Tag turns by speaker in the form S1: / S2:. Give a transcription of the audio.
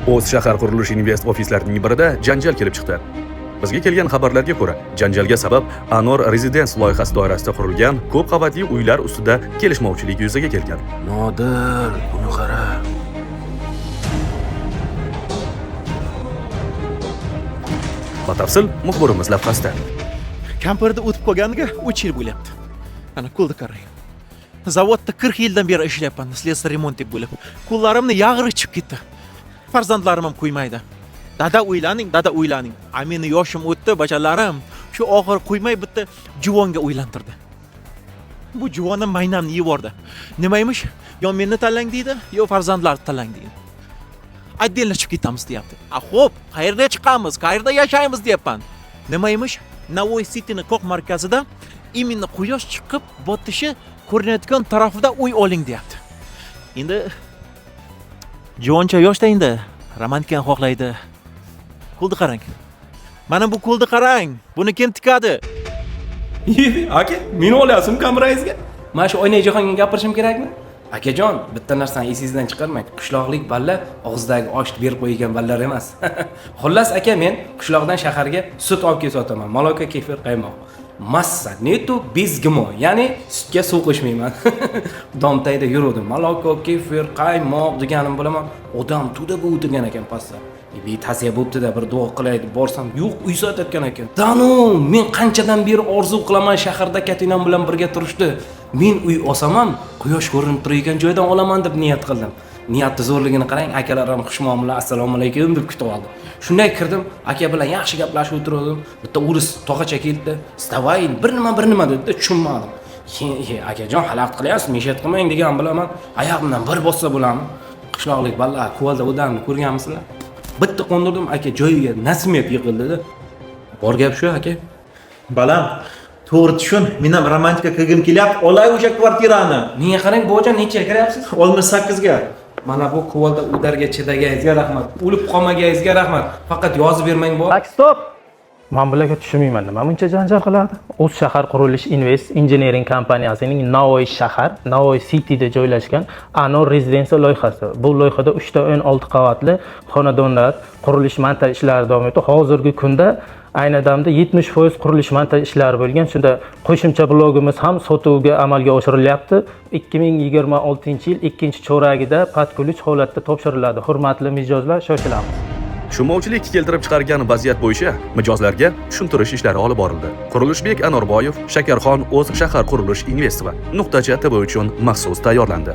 S1: O'z shahar qurilish invest ofislarining birida janjal kelib chiqdi. Bizga kelgan xabarlarga ko'ra, janjalga sabab Anor Residence loyihasi doirasida qurilgan ko'p qavatli uylar ustida kelishmovchilik yuzaga kelgan.
S2: Nodir, buni qara.
S1: Batafsil muxbirimiz lavhasida.
S3: Kampirda o'tib qolganiga 3 yil bo'lyapti. Ana qo'lda qarang. Zavodda 40 yildan beri ishlayapman, slesar remontnik bo'lib. Qo'llarimni yag'ri chiqib ketdi. Farzandlarim ham qo'ymaydi. Dada o'ylaning. A meni yoshim o'tdi, bachalarim shu oxir qo'ymay bitta juvonga o'ylantirdi. Bu juvonim maynamni yevordi. Nima emish? Yo meni tanlang deydi, yo farzandlarni tanlang deydi. Отдельно chiqib ketamiz deyapti. Xo'p, qayerda chiqamiz, qayerda yashaymiz deyapman. Nima emish? Navoiy City'ning qoq markazida imенно quyosh chiqib botishi ko'rinayotgan tarafida uy oling deyapti. Endi juvoncha yoshda endi romantikani xohlaydi. Qo'lni qarang. Mana bu qo'lni qarang. Buni kim tikadi?
S2: Aka, meni olyapsizmi kamerangizga? Mana shu oyna jahonga gapirishim kerakmi? Akajon, bitta narsani esingizdan chiqarmang. Qishloqlik balla og'zidagi oshni berib qo'ygan ballar emas. Xullas aka, men qishloqdan shaharga sut olib kelib sotaman. Maloka, kefir, qaymoq. Massa, netu bezgimo, ya'ni sutga suv qo'shmayman. Domtayda yurdim. Maloka, kefir, qaymoq deganim bilaman. Odam to'da bu o'tirgan ekan pastda. Betasiya bo'pti-da, bir duo qilay deb borsam, yo'q, uy sotayotgan ekan. Danu, men qanchadan beri orzu qilaman shaharda katinam bilan birga turishdi. Men uy olsam ham quyosh ko'rinib turgan joydan olaman deb niyat qildim. Niyatni zo'rligini qarang, akalar ham xushmuomala, assalomu alaykum deb kutib oldi. Shunday kirdim, aka bilan yaxshi gaplashib o'tirdim. Bitta o'ris tog'acha keldi. "Stavay, bir nima" dedi, tushunmadim. Akajon, xalaqit qilyapsiz, meshat qilmang degan bilaman. Oyog'imdan bir bossa bo'laman. Qishloqlik balla, ko'lda odamni ko'rganmisizlar? Bitta qo'ndirdim, aka joyiga nasmiyat yiqildi-da. Bor gap shu, aka.
S3: Balam, to'g'ri tushun. Men ham romantika qilgim kelyapti. Olay o'sha kvartirani.
S2: Menga qarang, bojan necha kiryapsiz?
S3: 68 ga.
S2: Mana bu ko'lda udarga chidaganingizga rahmat. O'lib qolmaganingizga rahmat. Faqat yozib bermang bor.
S4: Stop. Men bularga tushunmayman. Nima buncha janjal qiladi? O'z shahar qurilish invest engineering kompaniyasining Navoiy City'da joylashgan Anor Residence loyihasi. Bu loyihada 3 ta 16 qavatli xonadonlar qurilish montaj ishlari davom etdi. Hozirgi kunda ayni damda 70% qurilish montaj ishlari bo'lgan. Shunda qo'shimcha blogimiz ham sotuvga amalga oshirilyapti. 2026-yil 2-cho'ragida patkulich holatda topshiriladi. Hurmatli mijozlar, shoshilamiz.
S1: Tushunmovchilik keltirib chiqargan vaziyat bo'yicha mijozlarga tushuntirish ishlari olib borildi. Qurilishbek Anorboyev, Shakarxon o'z shahar qurilish invest va .TV uchun maxsus tayyorlandi.